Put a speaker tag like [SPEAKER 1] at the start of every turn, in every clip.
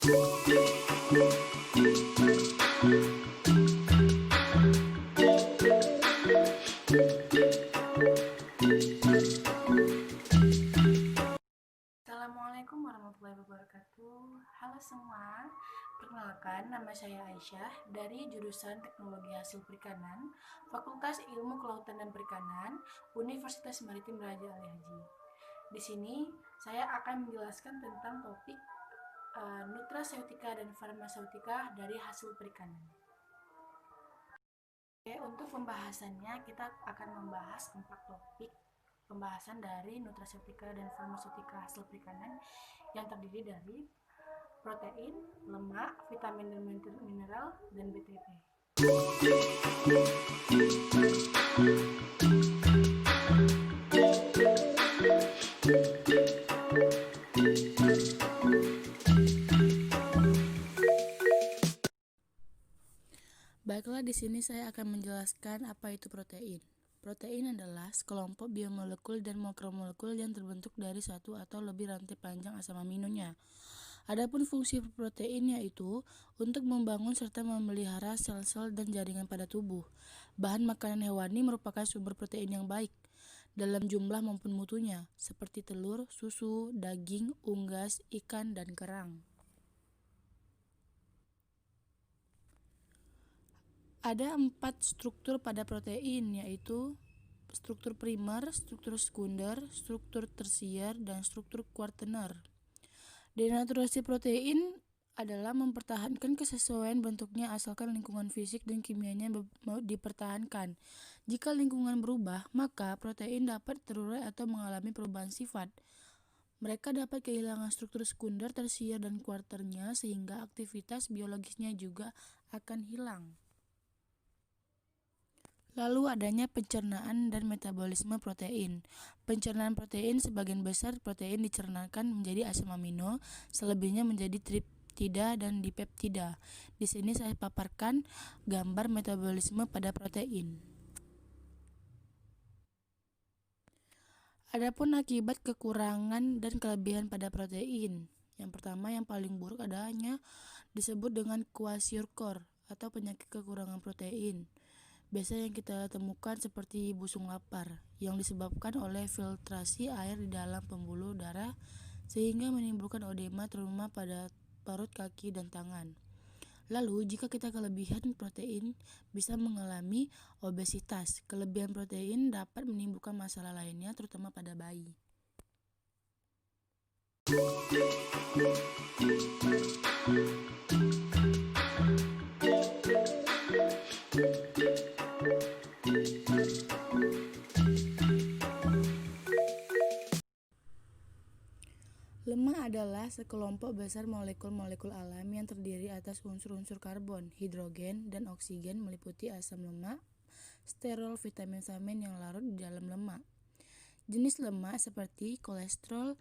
[SPEAKER 1] Assalamualaikum warahmatullahi wabarakatuh. Halo semua, perkenalkan nama saya Aisyah dari jurusan Teknologi Hasil Perikanan, Fakultas Ilmu Kelautan dan Perikanan, Universitas Maritim Raja Ali Haji. Di sini saya akan menjelaskan tentang topik nutraseutika dan farmaseutika dari hasil perikanan. Oke, untuk pembahasannya kita akan membahas 4 topik pembahasan dari nutraseutika dan farmaseutika hasil perikanan yang terdiri dari protein, lemak, vitamin dan mineral, dan BTP. Baiklah, di sini saya akan menjelaskan apa itu protein. Protein adalah sekelompok biomolekul dan makromolekul yang terbentuk dari satu atau lebih rantai panjang asam aminonya. Adapun fungsi protein yaitu untuk membangun serta memelihara sel-sel dan jaringan pada tubuh. Bahan makanan hewani merupakan sumber protein yang baik dalam jumlah maupun mutunya, seperti telur, susu, daging, unggas, ikan, dan kerang. Ada 4 struktur pada protein, yaitu struktur primer, struktur sekunder, struktur tersier, dan struktur kuartener. Denaturasi protein adalah mempertahankan kesesuaian bentuknya asalkan lingkungan fisik dan kimianya dipertahankan. Jika lingkungan berubah, maka protein dapat terurai atau mengalami perubahan sifat. Mereka dapat kehilangan struktur sekunder, tersier, dan kuarternya sehingga aktivitas biologisnya juga akan hilang. Lalu adanya pencernaan dan metabolisme protein. Pencernaan protein, sebagian besar protein dicernakan menjadi asam amino, selebihnya menjadi triptida dan dipeptida. Di sini saya paparkan gambar metabolisme pada protein. Adapun akibat kekurangan dan kelebihan pada protein. Yang pertama, yang paling buruk adanya disebut dengan kwashiorkor atau penyakit kekurangan protein. Biasa yang kita temukan seperti busung lapar yang disebabkan oleh filtrasi air di dalam pembuluh darah sehingga menimbulkan edema terutama pada parut kaki dan tangan. Lalu jika kita kelebihan protein bisa mengalami obesitas. Kelebihan protein dapat menimbulkan masalah lainnya terutama pada bayi. Lemak adalah sekelompok besar molekul-molekul alam yang terdiri atas unsur-unsur karbon, hidrogen, dan oksigen meliputi asam lemak, sterol, vitamin-vitamin yang larut di dalam lemak. Jenis lemak seperti kolesterol,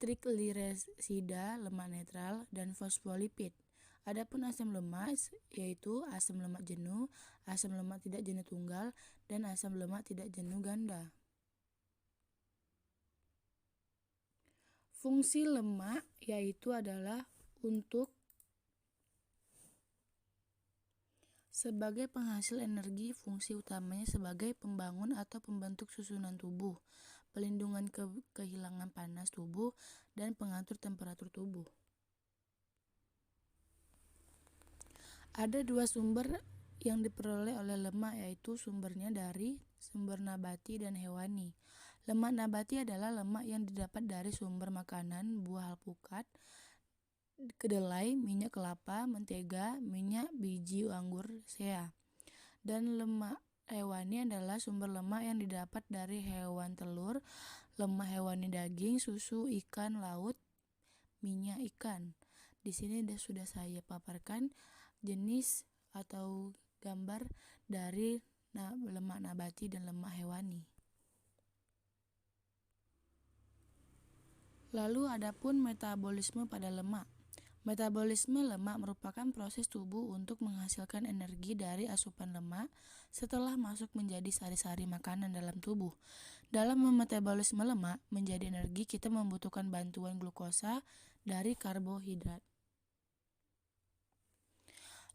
[SPEAKER 1] trigliserida, lemak netral, dan fosfolipid. Adapun asam lemak yaitu asam lemak jenuh, asam lemak tidak jenuh tunggal, dan asam lemak tidak jenuh ganda. Fungsi lemak yaitu adalah untuk sebagai penghasil energi. Fungsi utamanya sebagai pembangun atau pembentuk susunan tubuh, pelindungan kehilangan panas tubuh, dan pengatur temperatur tubuh. Ada 2 sumber yang diperoleh oleh lemak, yaitu sumbernya dari sumber nabati dan hewani. Lemak nabati adalah lemak yang didapat dari sumber makanan, buah alpukat, kedelai, minyak kelapa, mentega, minyak biji anggur, sea. Dan lemak hewani adalah sumber lemak yang didapat dari hewan telur, lemak hewani daging, susu, ikan laut, minyak ikan. Di sini sudah saya paparkan jenis atau gambar dari lemak nabati dan lemak hewani. Lalu adapun metabolisme pada lemak. Metabolisme lemak merupakan proses tubuh untuk menghasilkan energi dari asupan lemak setelah masuk menjadi sari-sari makanan dalam tubuh. Dalam memetabolisme lemak menjadi energi, kita membutuhkan bantuan glukosa dari karbohidrat.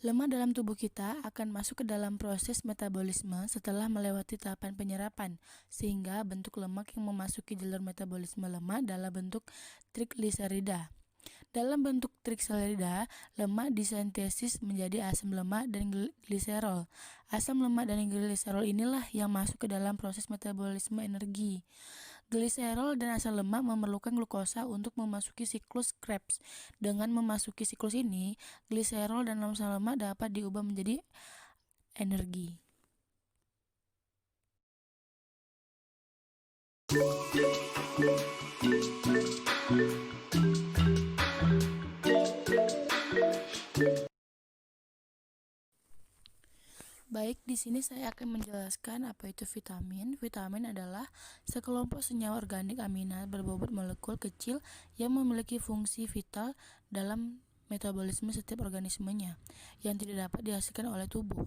[SPEAKER 1] Lemak dalam tubuh kita akan masuk ke dalam proses metabolisme setelah melewati tahapan penyerapan, sehingga bentuk lemak yang memasuki jalur metabolisme lemak dalam bentuk trigliserida. Dalam bentuk trigliserida, lemak disintesis menjadi asam lemak dan gliserol. Asam lemak dan gliserol inilah yang masuk ke dalam proses metabolisme energi. Gliserol dan asam lemak memerlukan glukosa untuk memasuki siklus Krebs. Dengan memasuki siklus ini, gliserol dan asam lemak dapat diubah menjadi energi. Baik, di sini saya akan menjelaskan apa itu vitamin. Vitamin adalah sekelompok senyawa organik amina berbobot molekul kecil yang memiliki fungsi vital dalam metabolisme setiap organismenya yang tidak dapat dihasilkan oleh tubuh.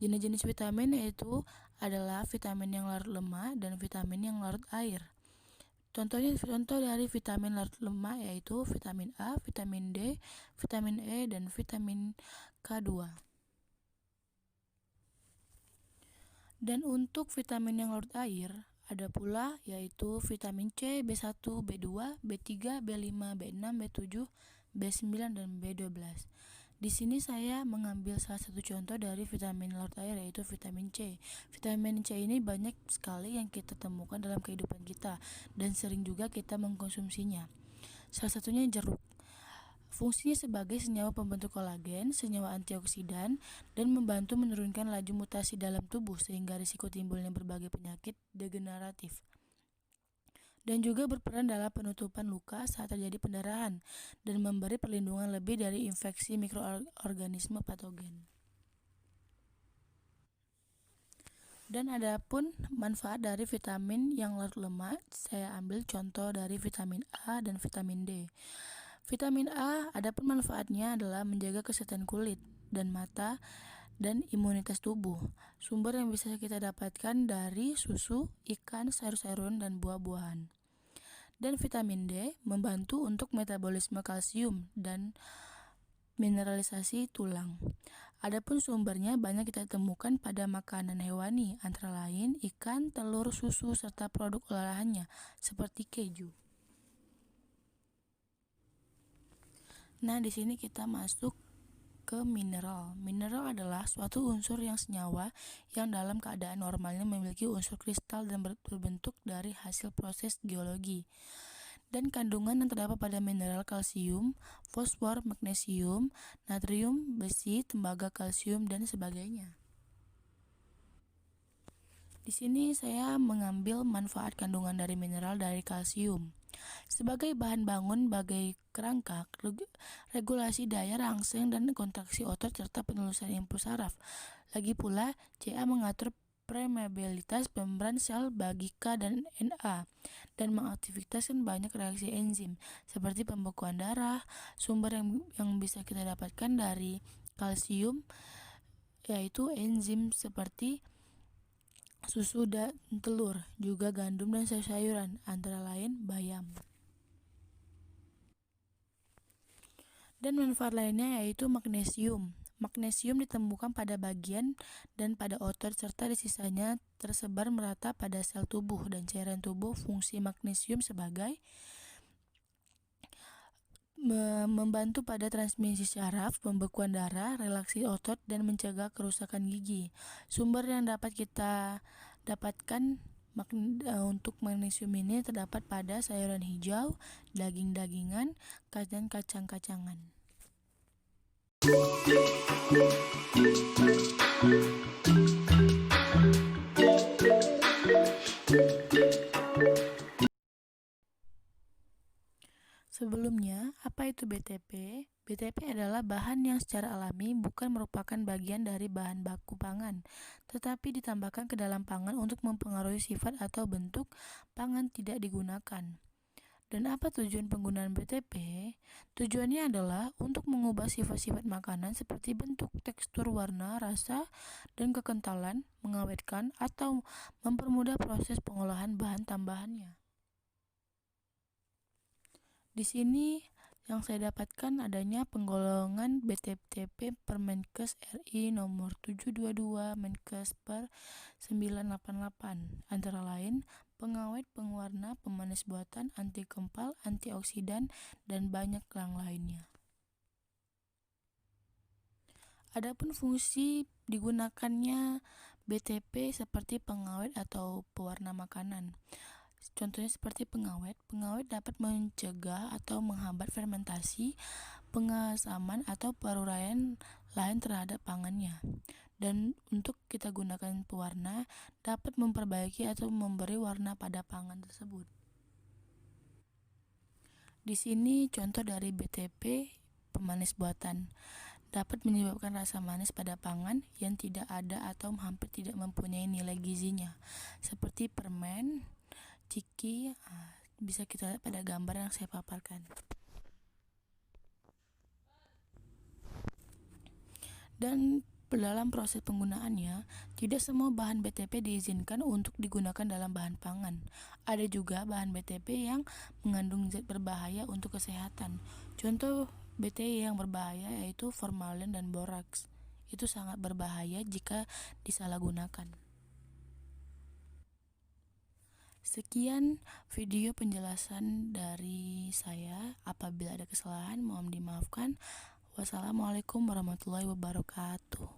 [SPEAKER 1] Jenis-jenis vitamin yaitu adalah vitamin yang larut lemak dan vitamin yang larut air. Contoh dari vitamin larut lemak yaitu vitamin A, vitamin D, vitamin E, dan vitamin K2. Dan untuk vitamin yang larut air, ada pula yaitu vitamin C, B1, B2, B3, B5, B6, B7, B9, dan B12. Di sini saya mengambil salah satu contoh dari vitamin larut air yaitu vitamin C. Vitamin C ini banyak sekali yang kita temukan dalam kehidupan kita dan sering juga kita mengkonsumsinya. Salah satunya jeruk. Fungsinya sebagai senyawa pembentuk kolagen, senyawa antioksidan, dan membantu menurunkan laju mutasi dalam tubuh sehingga risiko timbulnya berbagai penyakit degeneratif. Dan juga berperan dalam penutupan luka saat terjadi pendarahan dan memberi perlindungan lebih dari infeksi mikroorganisme patogen. Dan adapun manfaat dari vitamin yang larut lemak, saya ambil contoh dari vitamin A dan vitamin D. Vitamin A, adapun manfaatnya adalah menjaga kesehatan kulit dan mata dan imunitas tubuh. Sumber yang bisa kita dapatkan dari susu, ikan, sayur-sayuran, dan buah-buahan. Dan vitamin D membantu untuk metabolisme kalsium dan mineralisasi tulang. Adapun sumbernya banyak kita temukan pada makanan hewani, antara lain ikan, telur, susu, serta produk olahannya seperti keju. Nah, di sini kita masuk ke mineral. Mineral adalah suatu unsur yang senyawa yang dalam keadaan normalnya memiliki unsur kristal dan berbentuk dari hasil proses geologi. Dan kandungan yang terdapat pada mineral kalsium, fosfor, magnesium, natrium, besi, tembaga, kalsium, dan sebagainya. Di sini saya mengambil manfaat kandungan dari mineral dari kalsium. Sebagai bahan bangun bagai kerangka, regulasi daya rangsang dan kontraksi otot serta penelusuran impuls saraf. Lagi pula, Ca mengatur permeabilitas membran sel bagi K dan Na dan mengaktifkan banyak reaksi enzim seperti pembekuan darah. Sumber yang bisa kita dapatkan dari kalsium yaitu enzim seperti susu dan telur, juga gandum dan sayur-sayuran, antara lain bayam. Dan manfaat lainnya yaitu magnesium. Magnesium ditemukan pada bagian dan pada otot serta di sisanya tersebar merata pada sel tubuh dan cairan tubuh. Fungsi magnesium sebagai membantu pada transmisi syaraf, pembekuan darah, relaksi otot, dan mencegah kerusakan gigi. Sumber yang dapat kita dapatkan untuk magnesium ini terdapat pada sayuran hijau, daging-dagingan, dan kacang-kacangan. Sebelumnya, apa itu BTP? BTP adalah bahan yang secara alami bukan merupakan bagian dari bahan baku pangan, tetapi ditambahkan ke dalam pangan untuk mempengaruhi sifat atau bentuk pangan tidak digunakan. Dan apa tujuan penggunaan BTP? Tujuannya adalah untuk mengubah sifat-sifat makanan seperti bentuk, tekstur, warna, rasa, dan kekentalan, mengawetkan, atau mempermudah proses pengolahan bahan tambahannya. Di sini Yang saya dapatkan adanya penggolongan BTP Permenkes RI nomor 722 Menkes per 988, antara lain pengawet, pengwarna, pemanis buatan, anti kempal, antioksidan, dan banyak yang lainnya. Adapun fungsi digunakannya BTP seperti pengawet atau pewarna makanan. Contohnya seperti pengawet dapat mencegah atau menghambat fermentasi, pengasaman atau peruraian lain terhadap pangannya. Dan untuk kita gunakan pewarna dapat memperbaiki atau memberi warna pada pangan tersebut. Di sini contoh dari BTP pemanis buatan. Dapat menyebabkan rasa manis pada pangan yang tidak ada atau hampir tidak mempunyai nilai gizinya, seperti permen, ciki, bisa kita lihat pada gambar yang saya paparkan. Dan dalam proses penggunaannya, tidak semua bahan BTP diizinkan untuk digunakan dalam bahan pangan. Ada juga bahan BTP yang mengandung zat berbahaya untuk kesehatan. Contoh BTP yang berbahaya yaitu formalin dan boraks. Itu sangat berbahaya jika disalahgunakan. Sekian video penjelasan dari saya. Apabila ada kesalahan, mohon dimaafkan. Wassalamualaikum warahmatullahi wabarakatuh.